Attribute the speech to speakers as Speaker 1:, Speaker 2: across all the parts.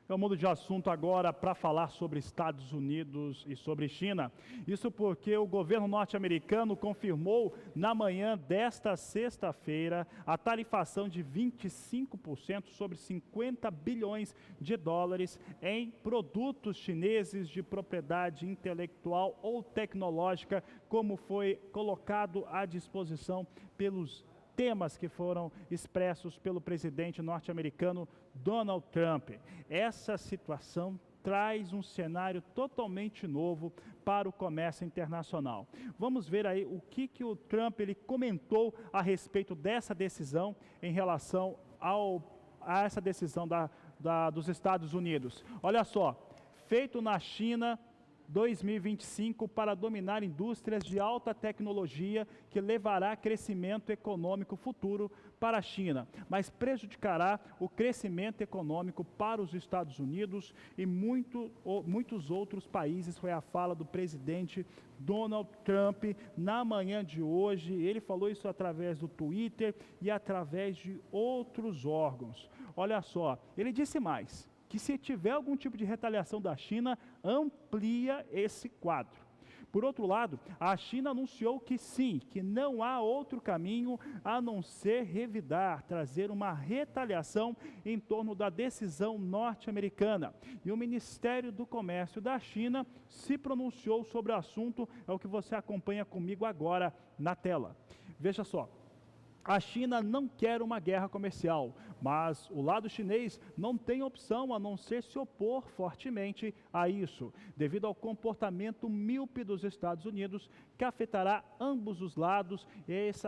Speaker 1: Eu mudo de assunto agora para falar sobre Estados Unidos e sobre China. Isso porque o governo norte-americano confirmou na manhã desta sexta-feira a tarifação de 25% sobre 50 bilhões de dólares em produtos chineses de propriedade intelectual ou tecnológica, como foi colocado à disposição pelos temas que foram expressos pelo presidente norte-americano Donald Trump. Essa situação traz um cenário totalmente novo para o comércio internacional. Vamos ver aí o que o Trump ele comentou a respeito dessa decisão em relação a essa decisão dos Estados Unidos. Olha só, feito na China 2025 para dominar indústrias de alta tecnologia que levará crescimento econômico futuro para a China, mas prejudicará o crescimento econômico para os Estados Unidos e muitos outros países. Foi a fala do presidente Donald Trump na manhã de hoje. Ele falou isso através do Twitter e através de outros órgãos. Olha só, ele disse mais, que se tiver algum tipo de retaliação da China, amplia esse quadro. Por outro lado, a China anunciou que sim, que não há outro caminho a não ser revidar, trazer uma retaliação em torno da decisão norte-americana. E o Ministério do Comércio da China se pronunciou sobre o assunto, é o que você acompanha comigo agora na tela. Veja só. A China não quer uma guerra comercial, mas o lado chinês não tem opção a não ser se opor fortemente a isso, devido ao comportamento míope dos Estados Unidos, que afetará ambos os lados.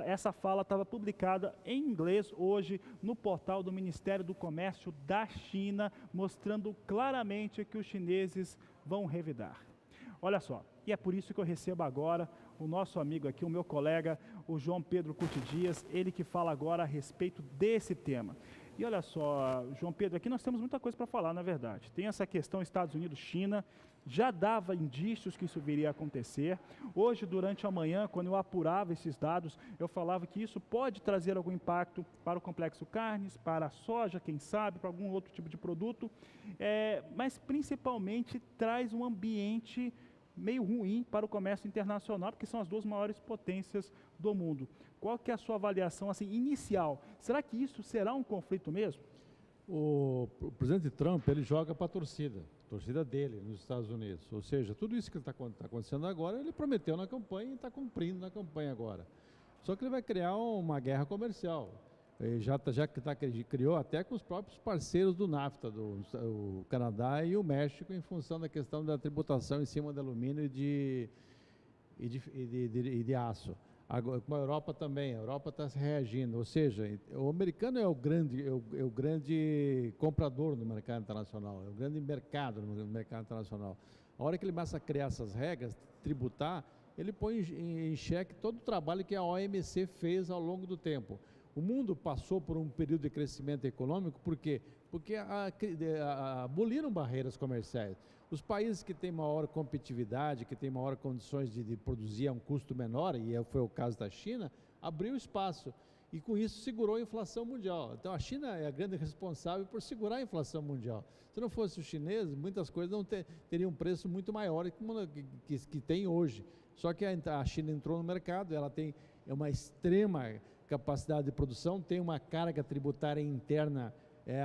Speaker 1: Essa fala estava publicada em inglês hoje no portal do Ministério do Comércio da China, mostrando claramente que os chineses vão revidar. Olha só, e é por isso que eu recebo agora o nosso amigo aqui, o meu colega, o João Pedro Curti Dias, ele que fala agora a respeito desse tema. E olha só, João Pedro, aqui nós temos muita coisa para falar, na verdade. Tem essa questão Estados Unidos-China, já dava indícios que isso viria a acontecer. Hoje, durante a manhã, quando eu apurava esses dados, eu falava que isso pode trazer algum impacto para o complexo carnes, para a soja, quem sabe, para algum outro tipo de produto, mas principalmente traz um ambiente meio ruim para o comércio internacional, porque são as duas maiores potências do mundo. Qual que é a sua avaliação assim, inicial? Será que isso será um conflito mesmo?
Speaker 2: O presidente Trump, ele joga para a torcida dele nos Estados Unidos. Ou seja, tudo isso que está acontecendo agora, ele prometeu na campanha e está cumprindo na campanha agora. Só que ele vai criar uma guerra comercial. Ele criou até com os próprios parceiros do NAFTA, o Canadá e o México, em função da questão da tributação em cima de alumínio e de aço. Agora, com a Europa também, a Europa está se reagindo, ou seja, o americano é o grande comprador no mercado internacional, é o grande mercado no mercado internacional. A hora que ele começa a criar essas regras, tributar, ele põe em xeque todo o trabalho que a OMC fez ao longo do tempo. O mundo passou por um período de crescimento econômico, por quê? Porque aboliram barreiras comerciais. Os países que têm maior competitividade, que têm maior condições de produzir a um custo menor, e foi o caso da China, abriu espaço. E com isso segurou a inflação mundial. Então a China é a grande responsável por segurar a inflação mundial. Se não fosse os chineses, muitas coisas não teriam um preço muito maior que tem hoje. Só que a China entrou no mercado, ela tem uma extrema capacidade de produção, tem uma carga tributária interna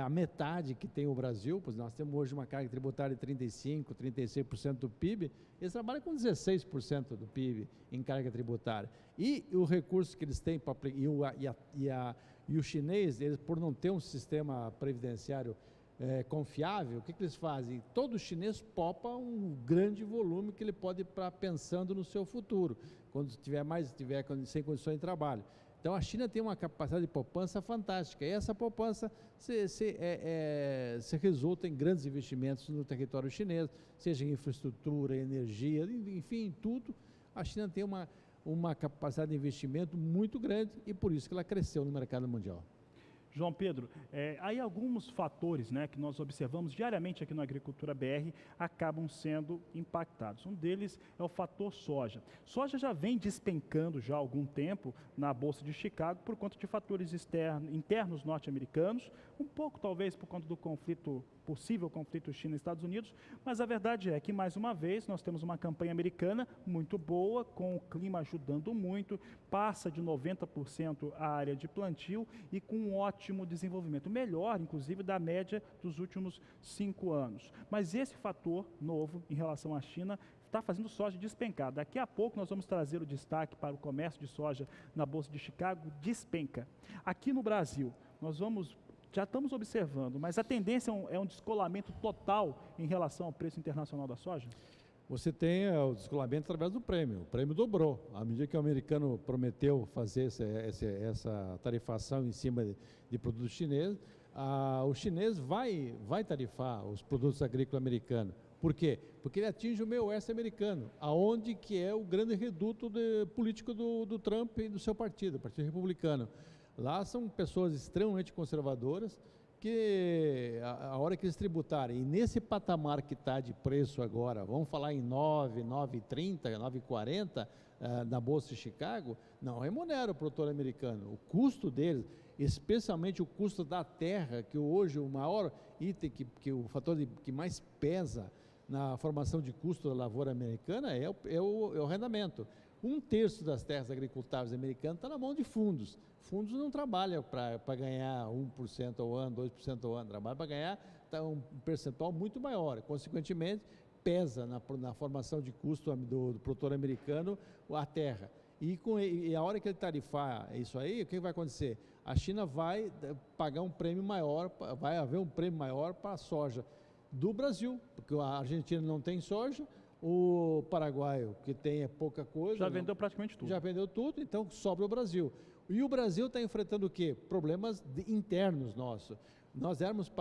Speaker 2: a metade que tem o Brasil, pois nós temos hoje uma carga tributária de 35%, 36% do PIB, eles trabalham com 16% do PIB em carga tributária. E o recurso que eles têm para e o chinês, eles, por não ter um sistema previdenciário confiável, o que eles fazem? Todo chinês popa um grande volume que ele pode estar pensando no seu futuro, quando estiver sem condições de trabalho. Então a China tem uma capacidade de poupança fantástica, e essa poupança se resulta em grandes investimentos no território chinês, seja em infraestrutura, energia, enfim, em tudo. A China tem uma capacidade de investimento muito grande e por isso que ela cresceu no mercado mundial.
Speaker 1: João Pedro, aí alguns fatores, né, que nós observamos diariamente aqui na Agricultura BR acabam sendo impactados. Um deles é o fator soja. Soja já vem despencando já há algum tempo na Bolsa de Chicago por conta de fatores internos norte-americanos, um pouco talvez por conta do possível conflito China e Estados Unidos, mas a verdade é que, mais uma vez, nós temos uma campanha americana muito boa, com o clima ajudando muito, passa de 90% a área de plantio e com um ótimo desenvolvimento, melhor, inclusive, da média dos últimos 5 anos. Mas esse fator novo em relação à China está fazendo soja despencar. Daqui a pouco nós vamos trazer o destaque para o comércio de soja na Bolsa de Chicago, despenca. Aqui no Brasil, já estamos observando, mas a tendência é um descolamento total em relação ao preço internacional da soja?
Speaker 2: Você tem o descolamento através do prêmio. O prêmio dobrou. À medida que o americano prometeu fazer essa tarifação em cima de produtos chineses, o chinês vai tarifar os produtos agrícolas americanos. Por quê? Porque ele atinge o meio oeste americano, aonde que é o grande reduto político do Trump e do seu partido, o Partido Republicano. Lá são pessoas extremamente conservadoras que a hora que eles tributarem, e nesse patamar que está de preço agora, vamos falar em 9,30, 9,40 na Bolsa de Chicago, não remunera o produtor americano. O custo deles, especialmente o custo da terra, que hoje o maior item, que o fator que mais pesa na formação de custo da lavoura americana é o arrendamento. 1/3 das terras agricultáveis americanas está na mão de fundos. Fundos não trabalham para ganhar 1% ao ano, 2% ao ano, trabalham para ganhar um percentual muito maior. Consequentemente, pesa na formação de custo do produtor americano a terra. E a hora que ele tarifar isso aí, o que vai acontecer? A China vai pagar um prêmio maior, vai haver um prêmio maior para a soja do Brasil, porque a Argentina não tem soja, o Paraguai, que tem pouca coisa.
Speaker 1: Já vendeu praticamente tudo.
Speaker 2: Já vendeu tudo, então sobra o Brasil. E o Brasil está enfrentando o quê? Problemas internos nossos. Nós éramos,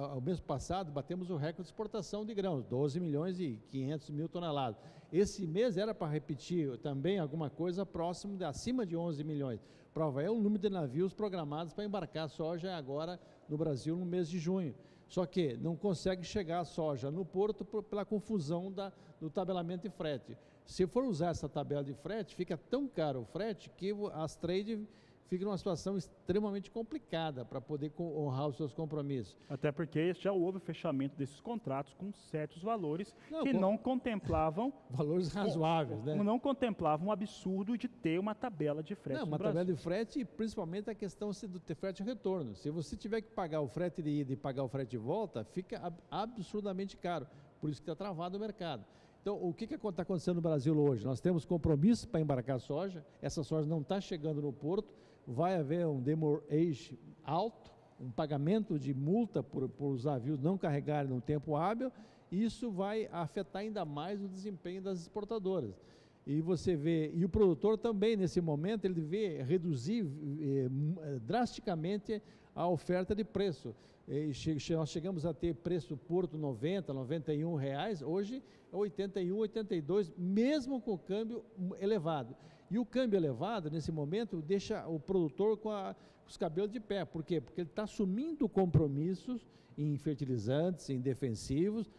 Speaker 2: ao mês passado, batemos o recorde de exportação de grãos, 12 milhões e 500 mil toneladas. Esse mês era para repetir também alguma coisa próximo acima de 11 milhões. Prova é o número de navios programados para embarcar soja agora no Brasil no mês de junho. Só que não consegue chegar a soja no porto pela confusão do tabelamento de frete. Se for usar essa tabela de frete, fica tão caro o frete que as trades ficam numa situação extremamente complicada para poder honrar os seus compromissos.
Speaker 1: Até porque já houve o fechamento desses contratos com certos valores que não contemplavam...
Speaker 2: Valores razoáveis, né?
Speaker 1: Não contemplavam o absurdo de ter uma tabela de frete no Brasil.
Speaker 2: Tabela de frete e principalmente a questão do ter frete e retorno. Se você tiver que pagar o frete de ida e pagar o frete de volta, fica absurdamente caro. Por isso que está travado o mercado. Então, o que está acontecendo no Brasil hoje? Nós temos compromissos para embarcar soja, essa soja não está chegando no porto, vai haver um demurrage alto, um pagamento de multa por os navios não carregarem no tempo hábil, e isso vai afetar ainda mais o desempenho das exportadoras. E você vê, e o produtor também, nesse momento, ele vê reduzir drasticamente a oferta de preço. Nós chegamos a ter preço porto 90, 91 reais, hoje é 81, 82, mesmo com o câmbio elevado. E o câmbio elevado, nesse momento, deixa o produtor com os cabelos de pé. Por quê? Porque ele está assumindo compromissos em fertilizantes, em defensivos,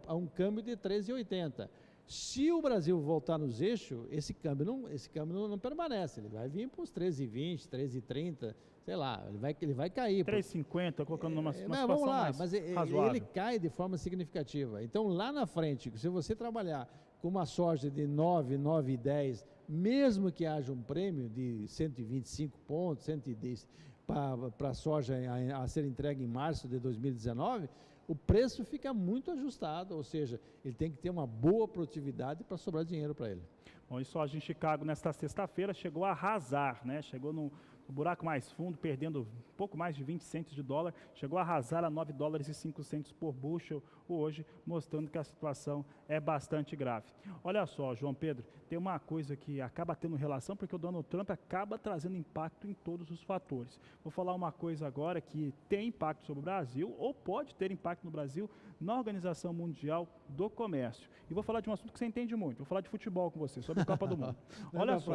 Speaker 2: a um câmbio de 13,80. Se o Brasil voltar nos eixos, esse câmbio não permanece, ele vai vir para os 13,20, 13,30, sei lá, ele vai cair.
Speaker 1: 3,50, colocando numa situação
Speaker 2: vamos lá,
Speaker 1: mais
Speaker 2: mas
Speaker 1: razoável.
Speaker 2: Ele cai de forma significativa. Então, lá na frente, se você trabalhar com uma soja de 9, 9,10, mesmo que haja um prêmio de 125 pontos, 110 para a soja a ser entregue em março de 2019, o preço fica muito ajustado, ou seja, ele tem que ter uma boa produtividade para sobrar dinheiro para ele.
Speaker 1: Bom, e soja em Chicago nesta sexta-feira chegou a arrasar, né? Chegou no buraco mais fundo, perdendo pouco mais de 20 centos de dólar, chegou a arrasar a 9 dólares e 5 centos por bushel hoje, mostrando que a situação é bastante grave. Olha só, João Pedro, tem uma coisa que acaba tendo relação, porque o Donald Trump acaba trazendo impacto em todos os fatores. Vou falar uma coisa agora que tem impacto sobre o Brasil, ou pode ter impacto no Brasil, na Organização Mundial do Comércio. E vou falar de um assunto que você entende muito, vou falar de futebol com você, sobre a Copa do Mundo. Olha só.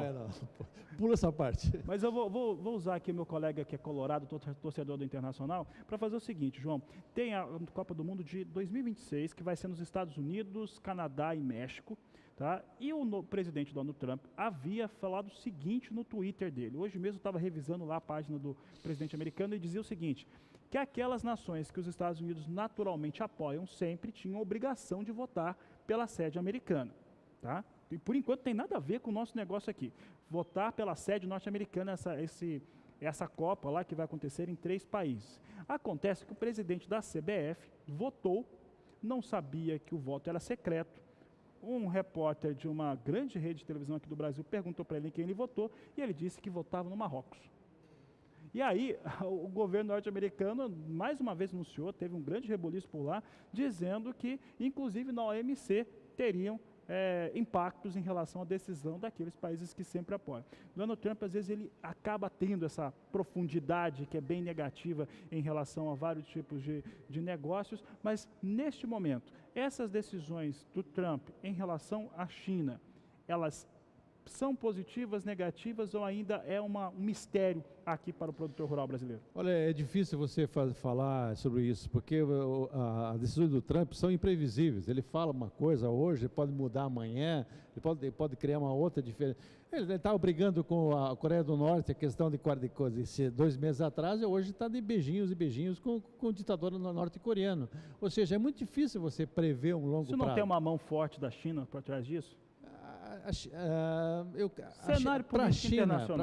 Speaker 2: Pula essa parte.
Speaker 1: Mas eu vou vou usar aqui o meu colega que é colorado, torcedor do Internacional, para fazer o seguinte, João. Tem a Copa do Mundo de 2026, que vai ser nos Estados Unidos, Canadá e México. Tá? E o presidente Donald Trump havia falado o seguinte no Twitter dele. Hoje mesmo eu estava revisando lá a página do presidente americano e dizia o seguinte, que aquelas nações que os Estados Unidos naturalmente apoiam sempre tinham obrigação de votar pela sede americana. Tá? E por enquanto tem nada a ver com o nosso negócio aqui. Votar pela sede norte-americana, essa Copa lá que vai acontecer em 3 países. Acontece que o presidente da CBF votou, não sabia que o voto era secreto. Um repórter de uma grande rede de televisão aqui do Brasil perguntou para ele quem ele votou e ele disse que votava no Marrocos. E aí, o governo norte-americano, mais uma vez anunciou, teve um grande rebuliço por lá, dizendo que, inclusive na OMC, teriam impactos em relação à decisão daqueles países que sempre apoiam. Donald Trump, às vezes, ele acaba tendo essa profundidade que é bem negativa em relação a vários tipos de negócios, mas, neste momento, essas decisões do Trump em relação à China, elas são positivas, negativas ou ainda é um mistério aqui para o produtor rural brasileiro?
Speaker 2: Olha, é difícil você falar sobre isso, porque as decisões do Trump são imprevisíveis. Ele fala uma coisa hoje, ele pode mudar amanhã, ele pode criar uma outra diferença. Ele estava brigando com a Coreia do Norte, a questão de 2 meses atrás, e hoje está de beijinhos e beijinhos com o ditador norte-coreano. Ou seja, é muito difícil você prever um longo prazo.
Speaker 1: Isso não tem uma mão forte da China por trás disso?
Speaker 2: Para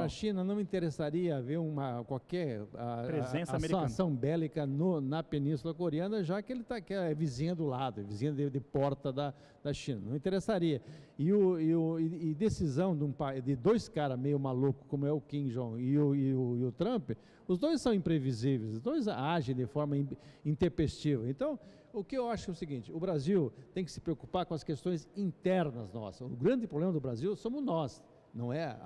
Speaker 2: a China não me interessaria haver qualquer ação bélica na Península Coreana, já que ele é vizinha do lado, vizinha de porta da China. Não interessaria. E decisão de 2 caras meio malucos, como é o Kim Jong e o Trump, os 2 são imprevisíveis, os 2 agem de forma intempestiva. Então, o que eu acho é o seguinte, o Brasil tem que se preocupar com as questões internas nossas. O grande problema do Brasil somos nós, não é?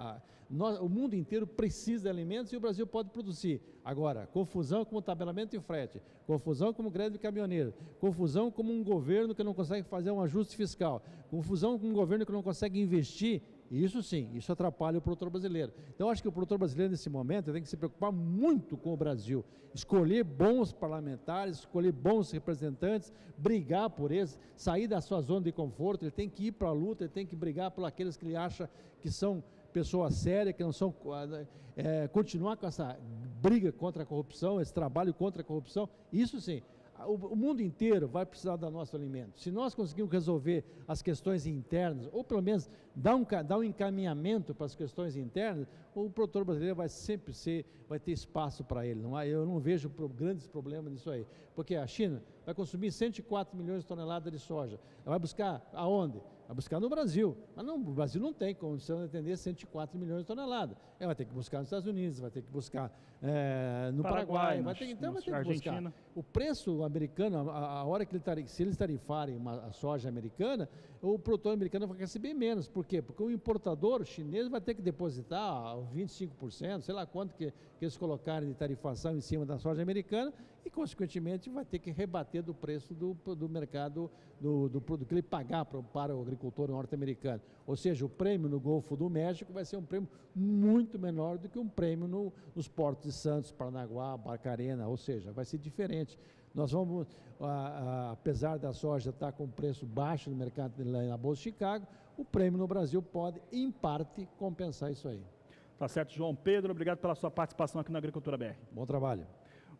Speaker 2: O mundo inteiro precisa de alimentos e o Brasil pode produzir. Agora, confusão como tabelamento e frete, confusão como greve de caminhoneiro, confusão como um governo que não consegue fazer um ajuste fiscal, confusão com um governo que não consegue investir. Isso sim, isso atrapalha o produtor brasileiro. Então, acho que o produtor brasileiro, nesse momento, tem que se preocupar muito com o Brasil. Escolher bons parlamentares, escolher bons representantes, brigar por eles, sair da sua zona de conforto. Ele tem que ir para a luta, ele tem que brigar por aqueles que ele acha que são pessoas sérias, que não são... continuar com essa briga contra a corrupção, esse trabalho contra a corrupção. Isso sim. O mundo inteiro vai precisar do nosso alimento. Se nós conseguirmos resolver as questões internas, ou pelo menos dar um encaminhamento para as questões internas, o produtor brasileiro vai ter espaço para ele. Eu não vejo grandes problemas nisso aí. Porque a China vai consumir 104 milhões de toneladas de soja. Ela vai buscar aonde? Vai buscar no Brasil. Mas o Brasil não tem condição de atender 104 milhões de toneladas. Ela vai ter que buscar nos Estados Unidos, vai ter que buscar no Paraguai, vai ter que buscar. O preço americano, a hora que se eles tarifarem a soja americana, o produtor americano vai receber menos. Por quê? Porque o importador chinês vai ter que depositar 25%, sei lá quanto que eles colocarem de tarifação em cima da soja americana e, consequentemente, vai ter que rebater do preço do mercado, do que ele pagar para o agricultor norte-americano. Ou seja, o prêmio no Golfo do México vai ser um prêmio muito menor do que um prêmio nos portos de Santos, Paranaguá, Barcarena, ou seja, vai ser diferente. Nós vamos, apesar da soja estar com preço baixo no mercado na Bolsa de Chicago, o prêmio no Brasil pode, em parte, compensar isso aí.
Speaker 1: Tá certo, João Pedro, obrigado pela sua participação aqui na Agricultura BR.
Speaker 2: Bom trabalho.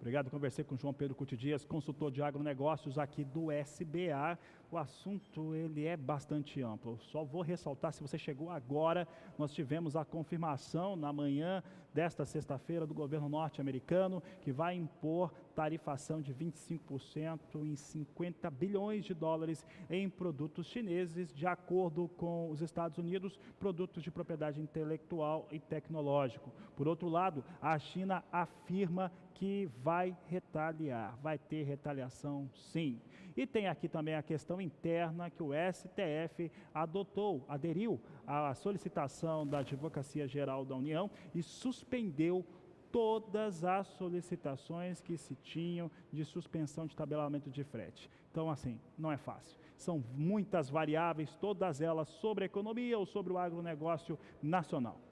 Speaker 1: Obrigado, conversei com o João Pedro Couto Dias, consultor de agronegócios aqui do SBA. O assunto ele é bastante amplo. Só vou ressaltar, se você chegou agora, nós tivemos a confirmação na manhã desta sexta-feira do governo norte-americano que vai impor tarifação de 25% em 50 bilhões de dólares em produtos chineses, de acordo com os Estados Unidos, produtos de propriedade intelectual e tecnológico. Por outro lado, a China afirma que vai retaliar, vai ter retaliação sim. E tem aqui também a questão interna que o STF aderiu à solicitação da Advocacia Geral da União e suspendeu todas as solicitações que se tinham de suspensão de tabelamento de frete. Então, assim, não é fácil. São muitas variáveis, todas elas sobre a economia ou sobre o agronegócio nacional.